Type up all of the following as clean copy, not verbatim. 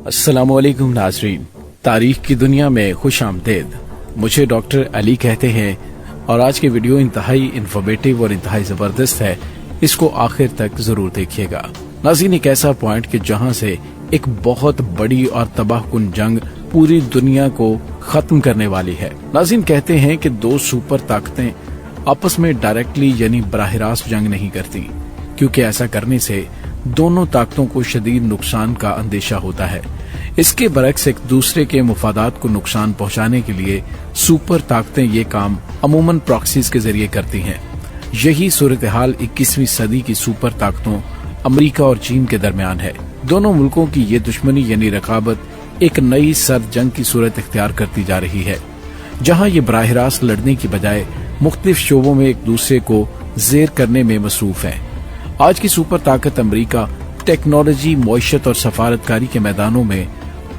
अस्सलामुअलैकुम नाज़रीन, तारीख की दुनिया में खुश आमदेद। मुझे डॉक्टर अली कहते हैं और आज की वीडियो इंतहाई इन्फॉर्मेटिव और इंतहाई जबरदस्त है। इसको आखिर तक जरूर देखिएगा। नाज़रीन, एक ऐसा पॉइंट कि जहां से एक बहुत बड़ी और तबाहकुन जंग पूरी दुनिया को खत्म करने वाली है। नाज़रीन, कहते हैं कि दो सुपर ताकतें आपस में डायरेक्टली यानी बराह रास्त जंग नहीं करती, क्योंकि ऐसा करने से दोनों ताकतों को शदीद नुकसान का अंदेशा होता है। इसके बरक्स एक दूसरे के मुफादात को नुकसान पहुंचाने के लिए सुपर ताकतें ये काम अमूमन प्रॉक्सीज के जरिए करती हैं। यही सूरत हाल 21वीं सदी की सुपर ताकतों अमेरिका और चीन के दरमियान है। दोनों मुल्कों की ये दुश्मनी यानी रकाबत एक नई सर्द जंग की सूरत इख्तियार करती जा रही है, जहां ये बराह रास्त लड़ने की बजाय मुख्तलिफ शोबों में एक दूसरे को जेर करने में मसरूफ है। आज की सुपर ताकत अमेरिका टेक्नोलॉजी, मईशत और सफारतकारी के मैदानों में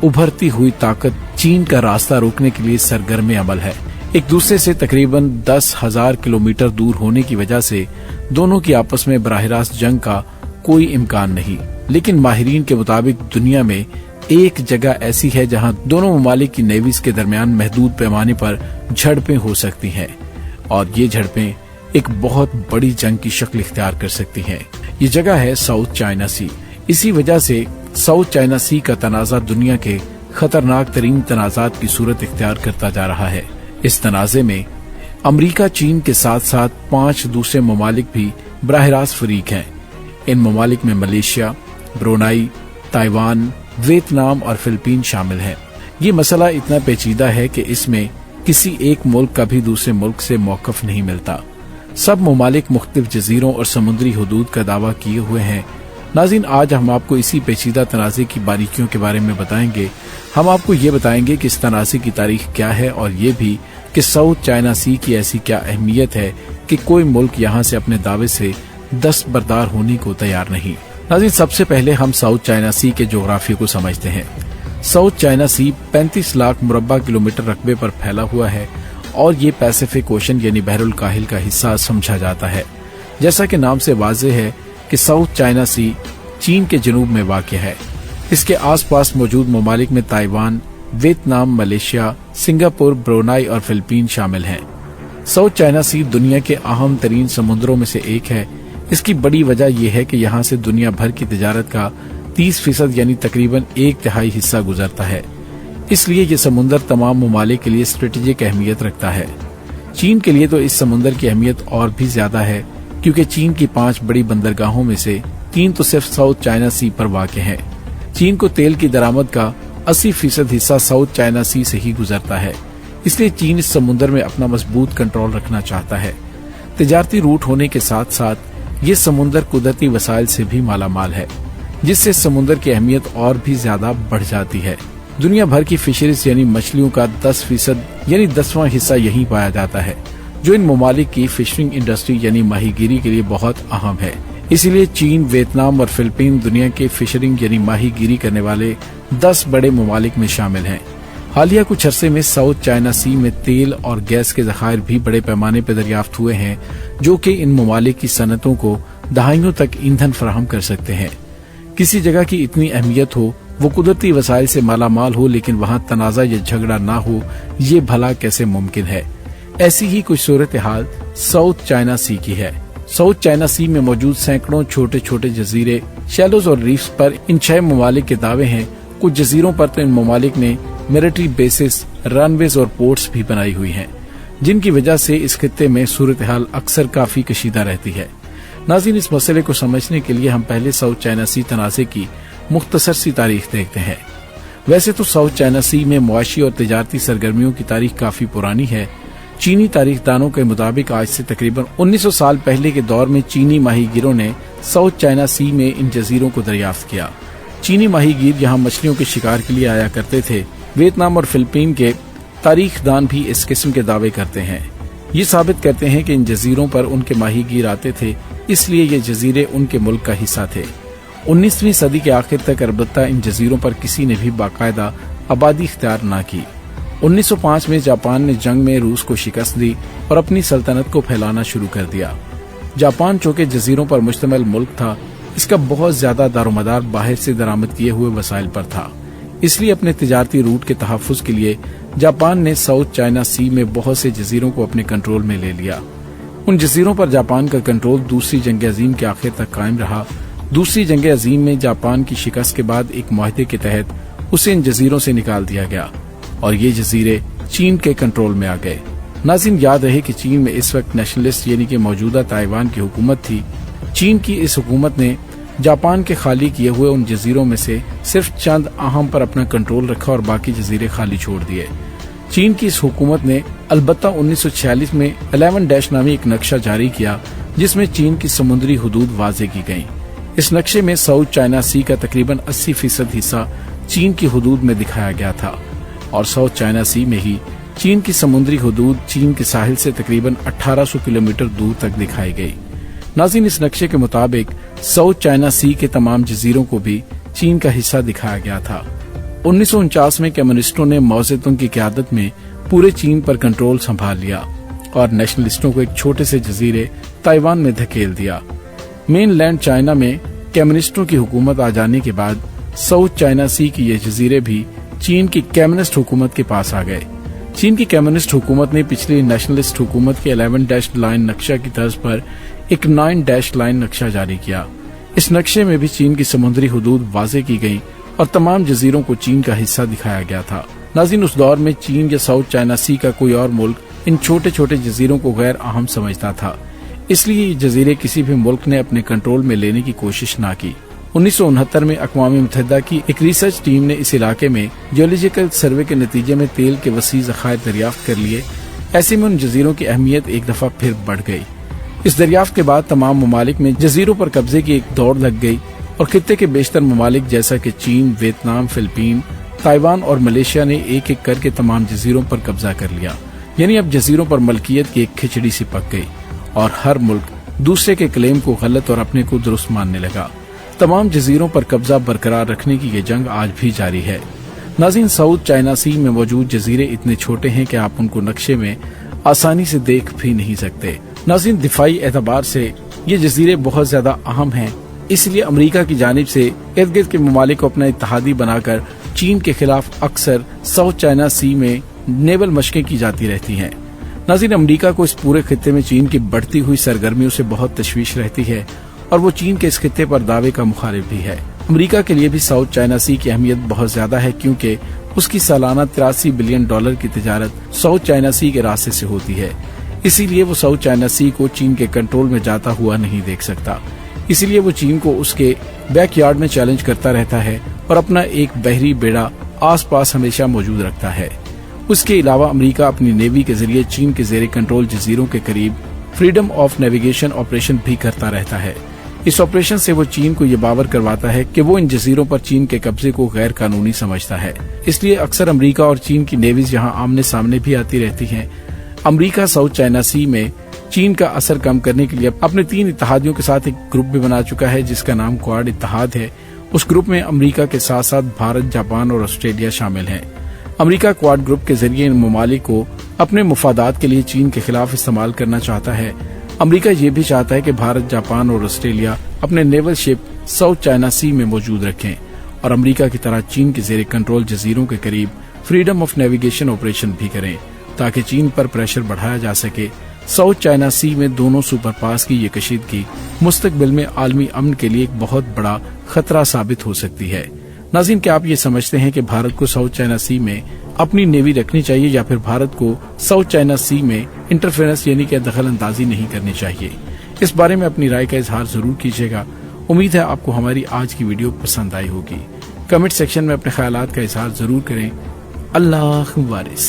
उभरती हुई ताकत चीन का रास्ता रोकने के लिए सरगर्म अमल है। एक दूसरे से तकरीबन 10,000 किलोमीटर दूर होने की वजह से दोनों की आपस में बराह रास्त जंग का कोई इम्कान नहीं, लेकिन माहिरीन के मुताबिक दुनिया में एक जगह ऐसी है जहां दोनों ममालिक की नेवीज के दरमियान महदूद पैमाने पर झड़पें हो सकती हैं, और ये झड़पें एक बहुत बड़ी जंग की शक्ल इख्तियार कर सकती हैं। ये जगह है साउथ चाइना सी। इसी वजह से साउथ चाइना सी का तनाज़ा दुनिया के खतरनाक तरीन तनाज़ात की सूरत इख्तियार करता जा रहा है। इस तनाज़े में अमेरिका, चीन के साथ साथ 5 दूसरे ममालिक भी बराह रास्त फरीक हैं। इन ममालिक में मलेशिया, ब्रुनाई, ताइवान, वियतनाम और फिलिपीन शामिल हैं। ये मसला इतना पेचीदा है कि इसमें किसी एक मुल्क का भी दूसरे मुल्क से मौक़िफ़ नहीं मिलता। सब ममालिक मुख्तलिफ जजीरों और समुद्री हदूद का दावा किए हुए हैं। नाज़रीन, आज हम आपको इसी पेचीदा तनाज़े की बारीकियों के बारे में बताएंगे। हम आपको ये बताएंगे कि इस तनाज़े की तारीख क्या है, और ये भी कि साउथ चाइना सी की ऐसी क्या अहमियत है कि कोई मुल्क यहाँ से अपने दावे से दस्तबरदार होने को तैयार नहीं। नाज़रीन, सबसे पहले हम साउथ चाइना सी के जोग्राफिया को समझते हैं। साउथ चाइना सी 35 लाख मुरब्बा किलोमीटर रकबे पर फैला हुआ है और ये पैसिफिक ओशन यानी बहरुल काहिल का हिस्सा समझा जाता है। जैसा कि नाम से वाज़ेह है कि साउथ चाइना सी चीन के जनूब में वाक़ है। इसके आसपास मौजूद ममालिक में Taiwan, Vietnam, Malaysia, Singapore, Brunei और फिलिपीन शामिल हैं। साउथ चाइना सी दुनिया के अहम तरीन समुद्रों में से एक है। इसकी बड़ी वजह यह है कि यहाँ से दुनिया भर की तिजारत का 30% यानी तकरीबन 1/3 हिस्सा गुजरता है। इसलिए ये समुंदर तमाम ममालिक के लिए स्ट्रेटेजिक अहमियत रखता है। चीन के लिए तो इस समुंदर की अहमियत और भी ज्यादा है, क्योंकि चीन की 5 बड़ी बंदरगाहों में से 3 तो सिर्फ साउथ चाइना सी पर वाक़ हैं। चीन को तेल की दरामद का 80% हिस्सा साउथ चाइना सी से ही गुजरता है। इसलिए चीन इस समुंदर में अपना मजबूत कंट्रोल रखना चाहता है। तिजारती रूट होने के साथ साथ ये समुंदर कुदरती वसाइल से भी मालामाल है, जिससे समुंदर की अहमियत और भी ज्यादा बढ़ जाती है। दुनिया भर की फिशरीज यानी मछलियों का 10% यानी 10वां हिस्सा यहीं पाया जाता है, जो इन ममालिक की फिशरिंग इंडस्ट्री यानी माहीगीरी के लिए बहुत अहम है। इसीलिए चीन, वियतनाम और फिलिपीन दुनिया के फिशरिंग यानी माहीगीरी करने वाले 10 बड़े ममालिक में शामिल हैं। हालिया कुछ अरसे में साउथ चाइना सी में तेल और गैस के ज़खायर भी बड़े पैमाने पर दरियाफ्त हुए हैं, जो कि इन ममालिक की सनतों को दहाइयों तक ईंधन फराहम कर सकते हैं। किसी जगह की इतनी अहमियत हो, वो कुदरती वसाइल से मालामाल हो, लेकिन वहाँ तनाज़ा या झगड़ा ना हो, ये भला कैसे मुमकिन है? ऐसी ही कुछ सूरत हाल साउथ चाइना सी की है। साउथ चाइना सी में मौजूद सैकड़ों छोटे छोटे जजीरे, शैलोज और रीफ्स पर इन 6 ममालिक के दावे हैं। कुछ जजीरों पर तो इन ममालिक ने मिलिट्री बेसिस, रनवेज और पोर्ट्स भी बनाई हुई हैं, जिनकी वजह से इस खित्ते में सूरत हाल अक्सर काफी कशीदा रहती है। नाज़रीन, इस मसले को समझने के लिए हम पहले साउथ चाइना सी तनाज़े की मुख्तसर सी तारीख देखते हैं। वैसे तो साउथ चाइना सी में मुआशी और तिजारती सरगर्मियों की तारीख काफी पुरानी है। चीनी तारीखदानों के मुताबिक आज से तकरीबन 1900 साल पहले के दौर में चीनी माहीगीरों ने साउथ चाइना सी में इन जजीरों को दरियाफ्त किया। चीनी माहीगीर यहाँ मछलियों के शिकार के लिए आया करते थे। वियतनाम और फिलिपीन के तारीखदान भी इस किस्म के दावे करते हैं। ये साबित करते हैं कि इन जजीरों पर उनके माहीगीर आते थे, इसलिए ये जजीरे उनके मुल्क का हिस्सा थे। 19वीं सदी के आखिर तक अलबत्ता इन जजीरों पर किसी ने भी बाकायदा आबादी इख्तियार न की। 1905 में जापान ने जंग में रूस को शिकस्त दी और अपनी सल्तनत को फैलाना शुरू कर दिया। जापान चूंकि जजीरों पर मुश्तमिल मुल्क था, इसका बहुत ज्यादा दारोमदार बाहर से दरामद किए हुए वसाइल पर था। اس لیے اپنے تجارتی روٹ کے تحفظ کے لیے جاپان نے ساؤتھ چائنا سی میں بہت سے جزیروں کو اپنے کنٹرول میں لے لیا۔ ان جزیروں پر جاپان کا کنٹرول دوسری جنگ عظیم کے آخر تک قائم رہا۔ دوسری جنگ عظیم میں جاپان کی شکست کے بعد ایک معاہدے کے تحت اسے ان جزیروں سے نکال دیا گیا اور یہ جزیرے چین کے کنٹرول میں آ گئے۔ ناظرین، یاد رہے کہ چین میں اس وقت نیشنلسٹ یعنی کہ موجودہ تائیوان کی حکومت تھی۔ چین کی اس حکومت نے جاپان کے خالی کیے ہوئے ان جزیروں میں سے صرف چند اہم پر اپنا کنٹرول رکھا اور باقی جزیرے خالی چھوڑ دیے۔ چین کی اس حکومت نے البتہ 1946 میں 11 نامی ایک نقشہ جاری کیا جس میں چین کی سمندری حدود واضح کی گئیں۔ اس نقشے میں ساؤتھ چائنا سی کا تقریباً 80% حصہ چین کی حدود میں دکھایا گیا تھا اور ساؤتھ چائنا سی میں ہی چین کی سمندری حدود چین کے ساحل سے تقریباً 1800 کلومیٹر دور تک دکھائی گئی۔ ناظرین، اس نقشے کے مطابق ساؤتھ چائنا سی کے تمام جزیروں کو بھی چین کا حصہ دکھایا گیا تھا۔ 1949 میں کمیونسٹوں نے ماؤ زے تونگ کی قیادت میں پورے چین پر کنٹرول سنبھال لیا اور نیشنلسٹوں کو ایک چھوٹے سے جزیرے تائیوان میں دھکیل دیا۔ مین لینڈ چائنا میں کمیونسٹوں کی حکومت آ جانے کے بعد ساؤتھ چائنا سی کی یہ جزیرے بھی چین کی کمیونسٹ حکومت کے پاس آ گئے۔ چین کی کمیونسٹ حکومت نے پچھلی نیشنلسٹ حکومت کے 11 لائن نقشہ کی طرز پر ایک 9 لائن نقشہ جاری کیا۔ اس نقشے میں بھی چین کی سمندری حدود واضح کی گئی اور تمام جزیروں کو چین کا حصہ دکھایا گیا تھا۔ ناظرین، اس دور میں چین یا ساؤتھ چائنا سی کا کوئی اور ملک ان چھوٹے چھوٹے جزیروں کو غیر اہم سمجھتا تھا، اس لیے یہ جزیرے کسی بھی ملک نے اپنے کنٹرول میں لینے کی کوشش نہ کی۔ 1969 میں اقوام متحدہ کی ایک ریسرچ ٹیم نے اس علاقے میں جیولوجیکل سروے کے نتیجے میں تیل کے وسیع ذخائر دریافت کر لیے۔ ایسے میں ان جزیروں کی اہمیت ایک دفعہ پھر بڑھ گئی۔ اس دریافت کے بعد تمام ممالک میں جزیروں پر قبضے کی ایک دوڑ لگ گئی اور خطے کے بیشتر ممالک جیسا کہ چین، ویتنام، فلپین، تائیوان اور ملیشیا نے ایک ایک کر کے تمام جزیروں پر قبضہ کر لیا۔ یعنی اب جزیروں پر ملکیت کی ایک کھچڑی سی پک گئی اور ہر ملک دوسرے کے کلیم کو غلط اور اپنے کو درست ماننے لگا۔ تمام جزیروں پر قبضہ برقرار رکھنے کی یہ جنگ آج بھی جاری ہے۔ ناظرین، ساؤتھ چائنا سی میں موجود جزیرے اتنے چھوٹے ہیں کہ آپ ان کو نقشے میں آسانی سے دیکھ بھی نہیں سکتے۔ ناظرین، دفاعی اعتبار سے یہ جزیرے بہت زیادہ اہم ہیں، اس لیے امریکہ کی جانب سے ارد گرد کے ممالک کو اپنا اتحادی بنا کر چین کے خلاف اکثر ساؤتھ چائنا سی میں نیول مشقیں کی جاتی رہتی ہیں۔ ناظرین، امریکہ کو اس پورے خطے میں چین کی بڑھتی ہوئی سرگرمیوں سے بہت تشویش رہتی ہے اور وہ چین کے اس خطے پر دعوے کا مخالف بھی ہے۔ امریکہ کے لیے بھی ساؤتھ چائنا سی کی اہمیت بہت زیادہ ہے کیونکہ اس کی سالانہ $83 بلین کی تجارت ساؤتھ چائنا سی کے راستے سے ہوتی ہے۔ اسی لیے وہ ساؤتھ چائنا سی کو چین کے کنٹرول میں جاتا ہوا نہیں دیکھ سکتا۔ اسی لیے وہ چین کو اس کے بیک یارڈ میں چیلنج کرتا رہتا ہے اور اپنا ایک بحری بیڑا آس پاس ہمیشہ موجود رکھتا ہے۔ اس کے علاوہ امریکہ اپنی نیوی کے ذریعے چین کے زیر کنٹرول جزیروں کے قریب فریڈم آف نیویگیشن آپریشن بھی کرتا رہتا ہے۔ اس آپریشن سے وہ چین کو یہ باور کرواتا ہے کہ وہ ان جزیروں پر چین کے قبضے کو غیر قانونی سمجھتا ہے۔ اس لیے اکثر امریکہ اور چین کی نیویز یہاں آمنے سامنے بھی آتی رہتی ہیں۔ امریکہ ساؤتھ چائنا سی میں چین کا اثر کم کرنے کے لیے اپنے 3 اتحادیوں کے ساتھ ایک گروپ بھی بنا چکا ہے جس کا نام کوآڈ اتحاد ہے۔ اس گروپ میں امریکہ کے ساتھ ساتھ بھارت، جاپان اور آسٹریلیا شامل ہیں۔ امریکہ کوآڈ گروپ کے ذریعے ان ممالک کو اپنے مفادات کے لیے چین کے خلاف استعمال کرنا چاہتا ہے۔ امریکہ یہ بھی چاہتا ہے کہ بھارت، جاپان اور آسٹریلیا اپنے نیول شپ ساؤتھ چائنا سی میں موجود رکھیں اور امریکہ کی طرح چین کے زیر کنٹرول جزیروں کے قریب فریڈم آف نیویگیشن آپریشن بھی کریں تاکہ چین پر پریشر بڑھایا جا سکے۔ ساؤتھ چائنا سی میں دونوں سپر پاس کی یہ کشیدگی مستقبل میں عالمی امن کے لیے ایک بہت بڑا خطرہ ثابت ہو سکتی ہے۔ ناظرین، کیا آپ یہ سمجھتے ہیں کہ بھارت کو ساؤتھ چائنا سی میں اپنی نیوی رکھنی چاہیے یا پھر بھارت کو ساؤتھ چائنا سی میں انٹرفیرنس یعنی کہ دخل اندازی نہیں کرنی چاہیے؟ اس بارے میں اپنی رائے کا اظہار ضرور کیجیے گا۔ امید ہے آپ کو ہماری آج کی ویڈیو پسند آئی ہوگی۔ کمنٹ سیکشن میں اپنے خیالات کا اظہار ضرور کریں۔ اللہ وارث۔